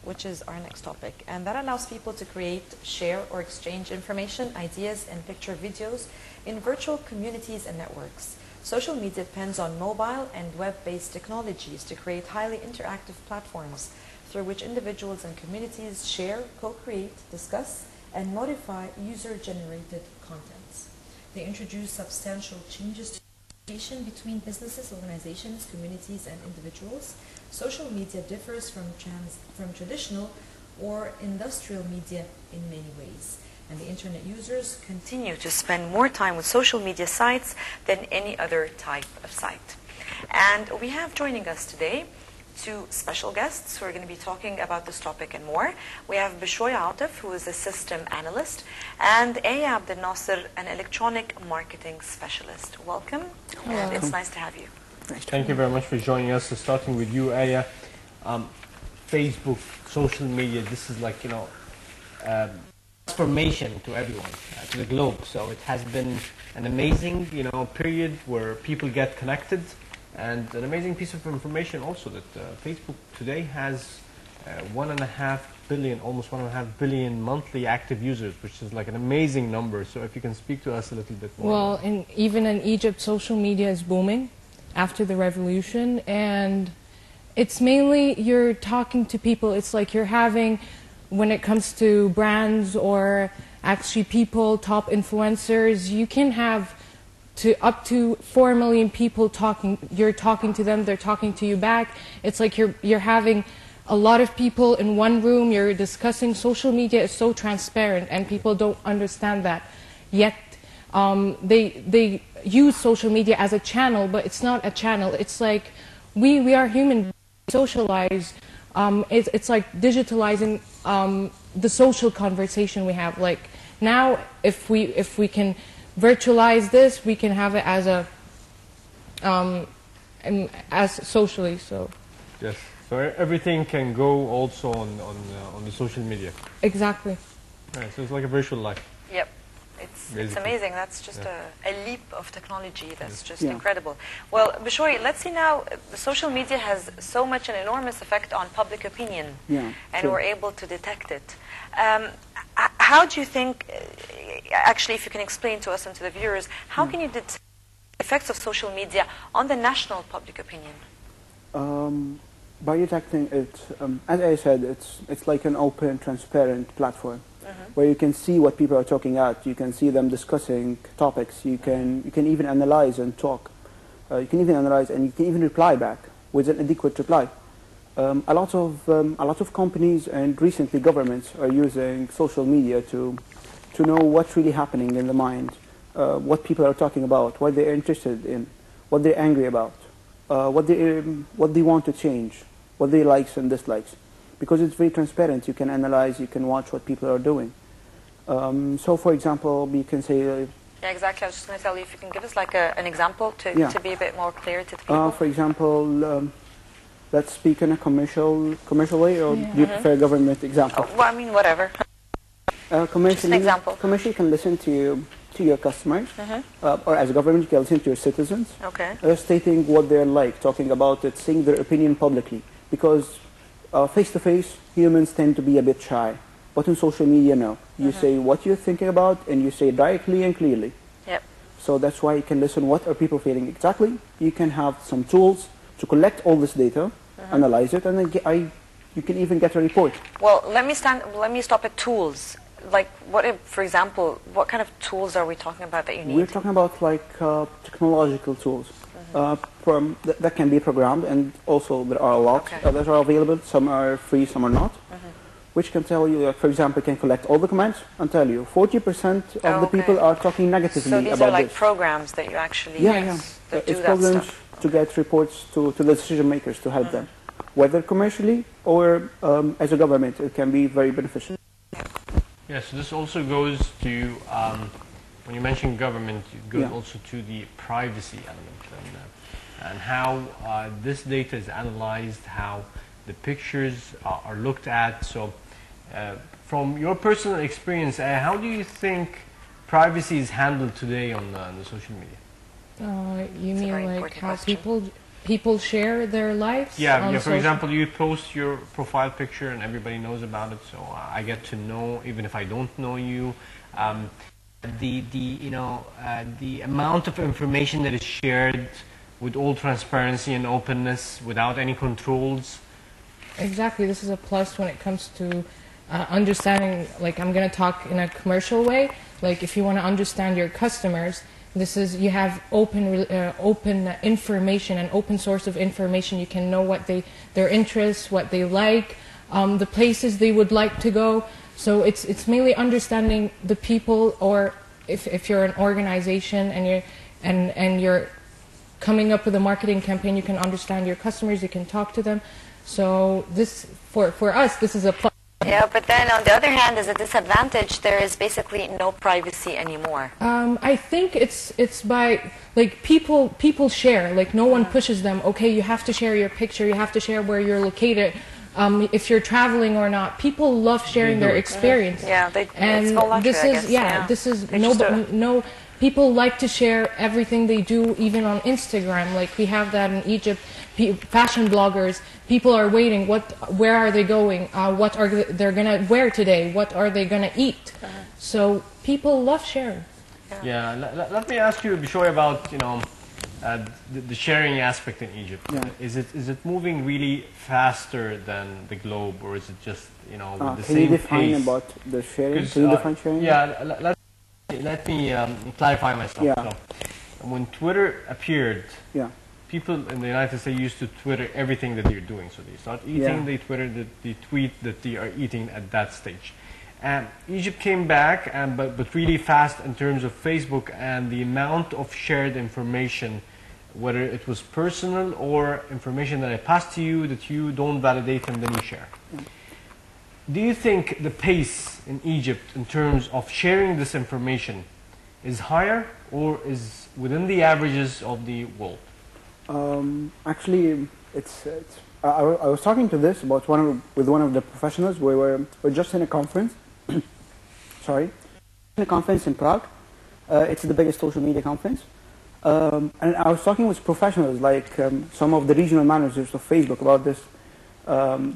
which is our next topic. And that allows people to create, share, or exchange information, ideas, and picture videos in virtual communities and networks. Social media depends on mobile and web-based technologies to create highly interactive platforms through which individuals and communities share, co-create, discuss, and modify user-generated contents. They introduce substantial changes to communication between businesses, organizations, communities, and individuals. Social media differs from traditional or industrial media in many ways. And the internet users continue to spend more time with social media sites than any other type of site. And we have joining us today two special guests who are going to be talking about this topic and more. We have Bishoy Atif, who is a system analyst, and Aya Abdel Nasser, an electronic marketing specialist. Welcome. Hello. And it's nice to have you. Thank you very much for joining us. So starting with you, Aya, Facebook, social media, this is like, transformation to everyone, to the globe. So it has been an amazing, period where people get connected, and an amazing piece of information also that Facebook today has 1.5 billion, almost 1.5 billion monthly active users, which is like an amazing number. So if you can speak to us a little bit more. Well, even in Egypt, social media is booming after the revolution, and it's mainly you're talking to people. It's like you're having, when it comes to brands or actually people, top influencers, you can have up to 4 million people talking. You're talking to them, they're talking to you back. It's like you're having a lot of people in one room, you're discussing. Social media is so transparent, and people don't understand that yet. They use social media as a channel, but it's not a channel. It's like we are human, socialize. It's like digitalizing the social conversation we have. Like now, if we can virtualize this, we can have it as as socially. So yes, so everything can go also on the social media. Exactly. Right, so it's like a virtual life. Yep. It's amazing. That's just a leap of technology. That's just incredible. Well, Bishoy, let's see now. Social media has so much an enormous effect on public opinion, and we're able to detect it. How do you think, actually, if you can explain to us and to the viewers, how can you detect the effects of social media on the national public opinion? By detecting it, as I said, it's like an open, transparent platform. Where you can see what people are talking at, you can see them discussing topics, you can even analyze and talk. You can even analyze and you can even reply back with an adequate reply. A lot of companies and recently governments are using social media to know what's really happening in the mind, what people are talking about, what they're interested in, what they're angry about, what they want to change, what they likes and dislikes. Because it's very transparent, you can analyze, you can watch what people are doing. So, for example, we can say... yeah, exactly. I was just going to tell you if you can give us like an example to be a bit more clear to the people. For example, let's speak in a commercial way, or do you prefer a government example? Well, I mean, whatever. Just an example. Commercially, you can listen to your customers, or as a government, you can listen to your citizens, stating what they're like, talking about it, saying their opinion publicly. Because face-to-face, humans tend to be a bit shy. But in social media, no. You say what you're thinking about, and you say it directly and clearly. Yep. So that's why you can listen what are people feeling exactly. You can have some tools to collect all this data, analyze it, and then you can even get a report. Well, let me stop at tools. Like, for example, what kind of tools are we talking about that you need? We're talking about like technological tools. That can be programmed, and also there are a lot that are available. Some are free, some are not. Which can tell you, for example, can collect all the comments and tell you 40% of the people are talking negatively about this. So these are like programs that you actually use that do it's that programs stuff. to get reports to the decision makers to help them, whether commercially or as a government. It can be very beneficial. Yeah, so this also goes to, when you mention government, it goes also to the privacy element, and how this data is analyzed, how the pictures are looked at. So from your personal experience, how do you think privacy is handled today on the social media? You mean like how people people share their lives. Yeah, on yeah. For social- example, you post your profile picture and everybody knows about it, so I get to know even if I don't know you. The amount of information that is shared with all transparency and openness, without any controls. Exactly, this is a plus when it comes to understanding. Like, I'm going to talk in a commercial way. Like, if you want to understand your customers, this is, you have open information, an open source of information. You can know what their interests, what they like, the places they would like to go. So it's mainly understanding the people, or if you're an organization and you're coming up with a marketing campaign, you can understand your customers, you can talk to them. So this, for us, this is a plus. Yeah, but then on the other hand, as a disadvantage, there is basically no privacy anymore. I think it's by, like, people share, like, no one pushes them, okay, you have to share your picture, you have to share where you're located, if you're traveling or not. People love sharing their experience. Yeah, and it's voluntary, this I is, guess. yeah, this is, They just no, people like to share everything they do, even on Instagram. Like, we have that in Egypt. Fashion bloggers, people are waiting. Where are they going? What are they're gonna wear today? What are they gonna eat? So people love sharing. Yeah. Let me ask you, Bishoy, about the sharing aspect in Egypt. Yeah. Is it moving really faster than the globe, or is it just the Can same you define pace? about the sharing? 'Cause, Can you define sharing? Yeah. Let me clarify myself. Yeah. So, when Twitter appeared, Yeah. people in the United States used to Twitter everything that they're doing. So they start eating, Yeah. they Twitter, they tweet that they are eating at that stage. And Egypt came back, but really fast in terms of Facebook and the amount of shared information, whether it was personal or information that I passed to you that you don't validate and then you share. Do you think the pace in Egypt in terms of sharing this information is higher or is within the averages of the world? Actually, I was talking to this about with one of the professionals. We're just in a conference. Sorry, in a conference in Prague. It's the biggest social media conference. And I was talking with professionals, like some of the regional managers of Facebook, about this.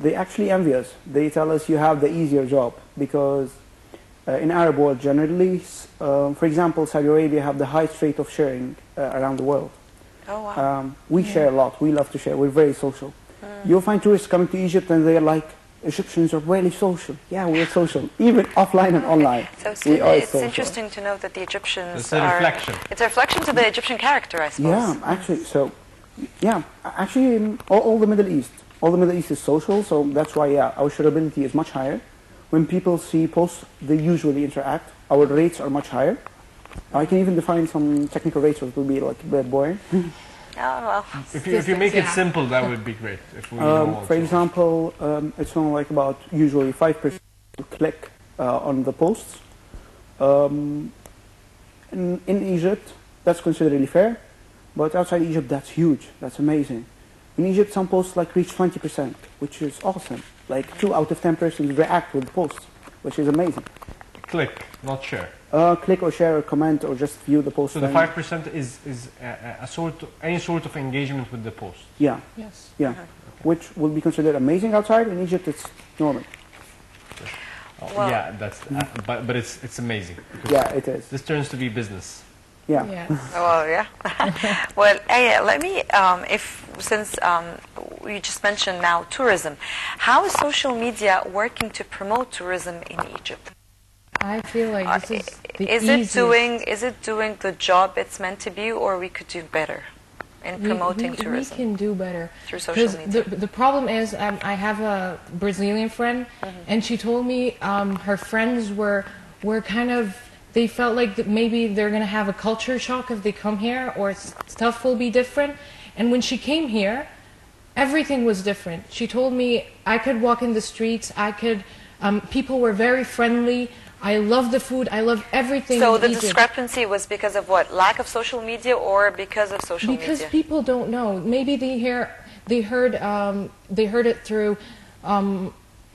They actually envy us. They tell us you have the easier job because in Arab world generally, for example, Saudi Arabia have the highest rate of sharing around the world. Oh, wow. We share a lot. We love to share. We're very social. You'll find tourists coming to Egypt and they're like, Egyptians are really social. Yeah, we're social, even offline and online. So it's it's interesting to know that the Egyptians It's a reflection. It's a reflection to the Egyptian character, I suppose. Yeah, actually, all the Middle East. All the Middle East is social, so that's why, our shareability is much higher. When people see posts, they usually interact. Our rates are much higher. I can even define some technical rates, which will be like a bit boring. Oh, well. If you make it simple, that would be great. If we know For also. example, it's only like about usually 5% click on the posts. In Egypt, that's considered really fair, but outside Egypt, that's huge. That's amazing. In Egypt, some posts like reach 20%, which is awesome. Like 2 out of 10 persons react with posts, which is amazing. Click, not share. Click or share or comment or just view the post. So the 5% is any sort of engagement with the post. Yeah, Yes. yeah. Which will be considered amazing outside. In Egypt, it's normal. Well- Yeah, that's but it's amazing. Yeah, it is. This turns to be business. Yeah. Yes. Well, yeah. Well, Aya, let me, since you just mentioned now tourism, how is social media working to promote tourism in Egypt? I feel like this is the Is easiest. it doing the job it's meant to be, or we could do better in promoting tourism We can do better. through social 'Cause media? The problem is, I have a Brazilian friend, and she told me her friends were kind of, they felt like that maybe they're going to have a culture shock if they come here, or stuff will be different. And when she came here, everything was different. She told me I could walk in the streets, people were very friendly. I love the food. I love everything. So in the Egypt. discrepancy was because of what? Lack of social media or because of social Because media? people don't know. Maybe they heard it through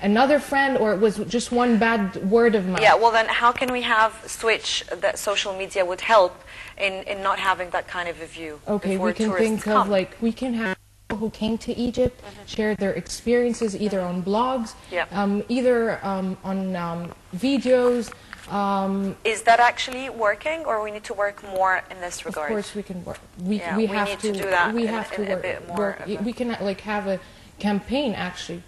another friend, or it was just one bad word of mouth. Yeah, well then how can we have switch that social media would help in not having that kind of a view Okay, before we can tourists think come? of, like, we can have who came to Egypt, shared their experiences either on blogs, either on videos. Is that actually working, or we need to work more in this regard? Of course, we can work. We have to do that. We have to work. A bit more We can like have a campaign actually,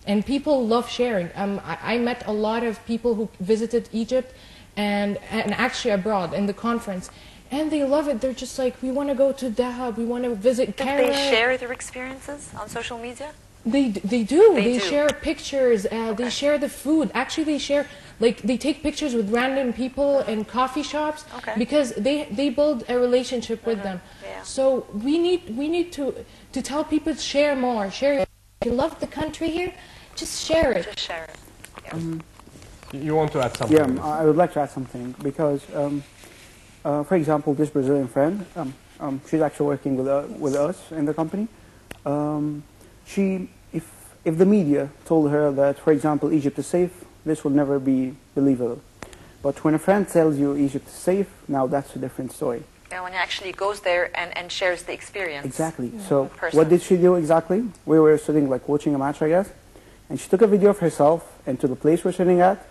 and people love sharing. I met a lot of people who visited Egypt, and actually abroad in the conference. And they love it. They're just like, we want to go to Dahab, we want to visit Cairo. They share their experiences on social media? They do. They share pictures. They share the food. Actually, they share, like, they take pictures with random people in coffee shops because they build a relationship with them. Yeah. So we need to tell people to share more. Share. If you love the country here, just share it. Just share it. Yeah. You want to add something? Yeah, I would like to add something because, for example, this Brazilian friend, she's actually working with us in the company. If the media told her that, for example, Egypt is safe, this will never be believable. But when a friend tells you Egypt is safe, now that's a different story. Yeah, when he actually goes there and shares the experience. Exactly. So what did she do exactly? We were sitting like watching a match, I guess, and she took a video of herself and to the place we're sitting at.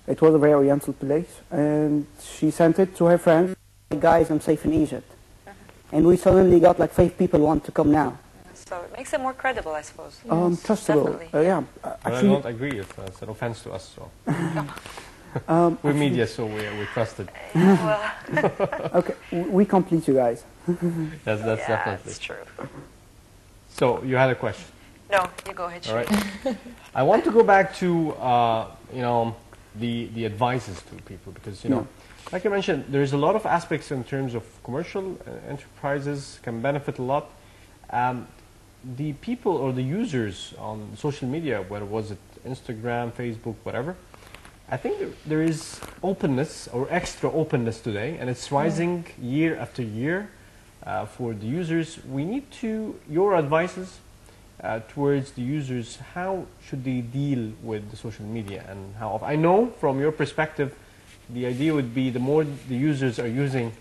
It was a very oriental place, and she sent it to her friends. Guys, I'm safe in Egypt. And we suddenly got like 5 people want to come now. So it makes it more credible, I suppose. Trustable. Definitely. Actually, I don't agree. It's an offense to us. So we're media, so we're trusted. Well, okay, we complete you guys. That's definitely. That's true. So you had a question. No, you go ahead. All right. I want to go back to the advices to people because like I mentioned, there's a lot of aspects in terms of commercial enterprises can benefit a lot. The people or the users on social media, whether was it Instagram, Facebook, whatever, I think there is openness or extra openness today, and it's rising year after year for the users. We need your advices towards the users. How should they deal with the social media, and how often? I know from your perspective, the idea would be the more the users are using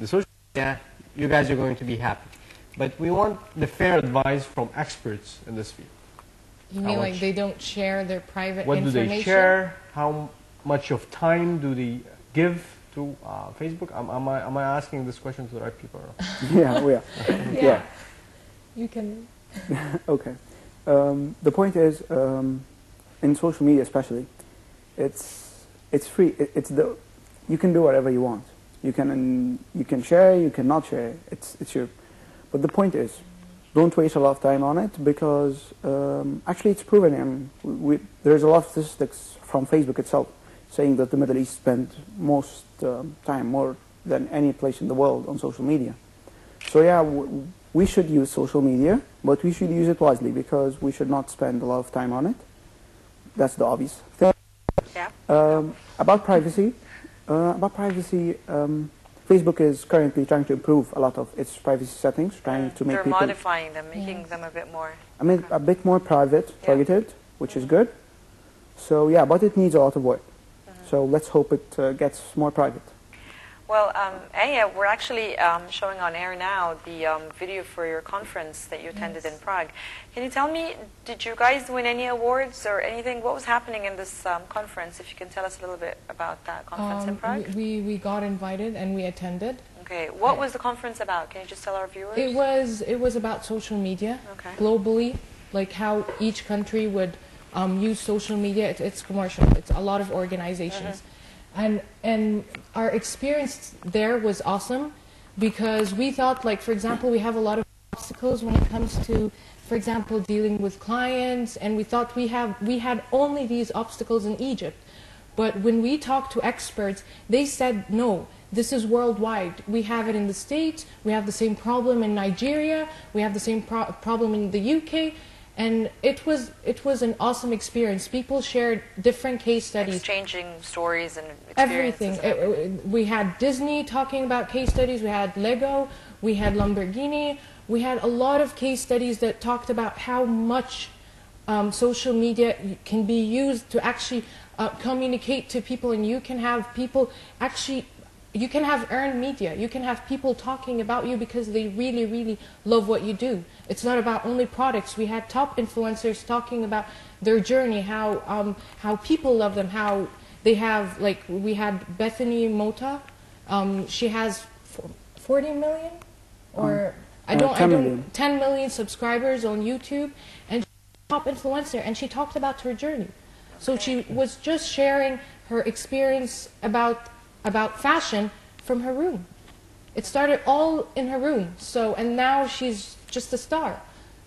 the social media, you guys are going to be happy. But we want the fair advice from experts in this field. You mean like they don't share their private what information? What do they share? How much of time do they give to Facebook? Am I asking this question to the right people? Yeah, we are. Yeah. You can. Okay. The point is, in social media especially, it's free. You can do whatever you want. You can share. You cannot share. It's your. But the point is, don't waste a lot of time on it because actually it's proven. There's a lot of statistics from Facebook itself saying that the Middle East spend most time, more than any place in the world, on social media. So yeah, we should use social media, but we should use it wisely because we should not spend a lot of time on it. That's the obvious thing. Yeah. About privacy, Facebook is currently trying to improve a lot of its privacy settings, trying to make They're people... modifying them, making them a bit more... a bit more private, targeted, which is good. So yeah, but it needs a lot of work. So let's hope it gets more private. Well, Aya, we're actually showing on air now the video for your conference that you attended in Prague. Can you tell me, did you guys win any awards or anything? What was happening in this conference? If you can tell us a little bit about that conference in Prague. We got invited and we attended. Okay, what was the conference about? Can you just tell our viewers? It was about social media globally, like how each country would use social media. It's commercial. It's a lot of organizations. And our experience there was awesome because we thought, like, for example, we have a lot of obstacles when it comes to, for example, dealing with clients, and we thought we had only these obstacles in Egypt. But when we talked to experts, they said, no, this is worldwide. We have it in the States, we have the same problem in Nigeria, we have the same problem in the UK. And it was an awesome experience. People shared different case studies. Exchanging stories and experiences. Everything. We had Disney talking about case studies. We had Lego. We had Lamborghini. We had a lot of case studies that talked about how much social media can be used to actually communicate to people. And you can have people actually you can have earned media. You can have people talking about you because they really, really love what you do. It's not about only products. We had top influencers talking about their journey, how people love them, how they have, like, we had Bethany Mota. She has 40 million or 10 million subscribers on YouTube, and she's a top influencer, and she talked about her journey. So she was just sharing her experience about fashion from her room. It started all in her room. So, and now she's just a star.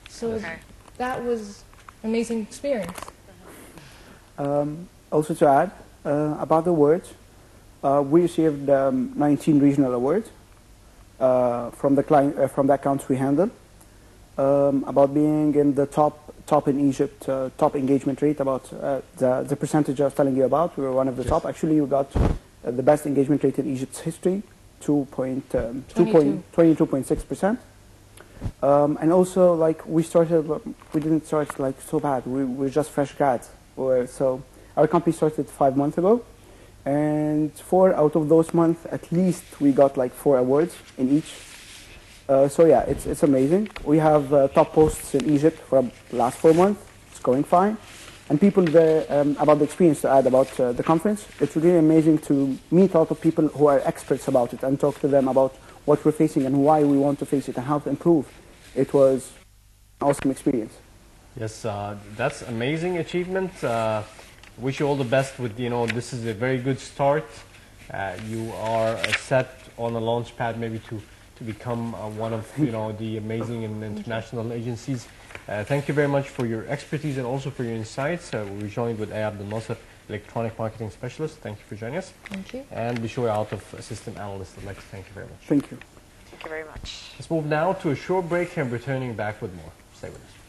So that was an amazing experience. Also to add about the awards, we received 19 regional awards from the accounts we handle, about being in the top in Egypt, top engagement rate, about the percentage I was telling you about. We were one of the top. Actually, we got the best engagement rate in Egypt's history, 22.6%. And also, like, we didn't start like so bad. We were just fresh grads. So our company started 5 months ago, and 4 out of those months, at least, we got like 4 awards in each. So yeah, it's amazing. We have top posts in Egypt for the last 4 months. It's going fine. And people there, about the experience to add about the conference, it's really amazing to meet a lot of people who are experts about it and talk to them about what we're facing and why we want to face it and how to improve. It was an awesome experience. Yes, that's amazing achievement. Wish you all the best with, this is a very good start. You are set on a launch pad maybe to become one of, the amazing and international agencies. Thank you very much for your expertise and also for your insights. We're joined with Ayab Abdel Nasser, Electronic Marketing Specialist. Thank you for joining us. Thank you. And Bishoy out of Assistant Analyst. I'd like to thank you very much. Thank you. Thank you very much. Let's move now to a short break and returning back with more. Stay with us.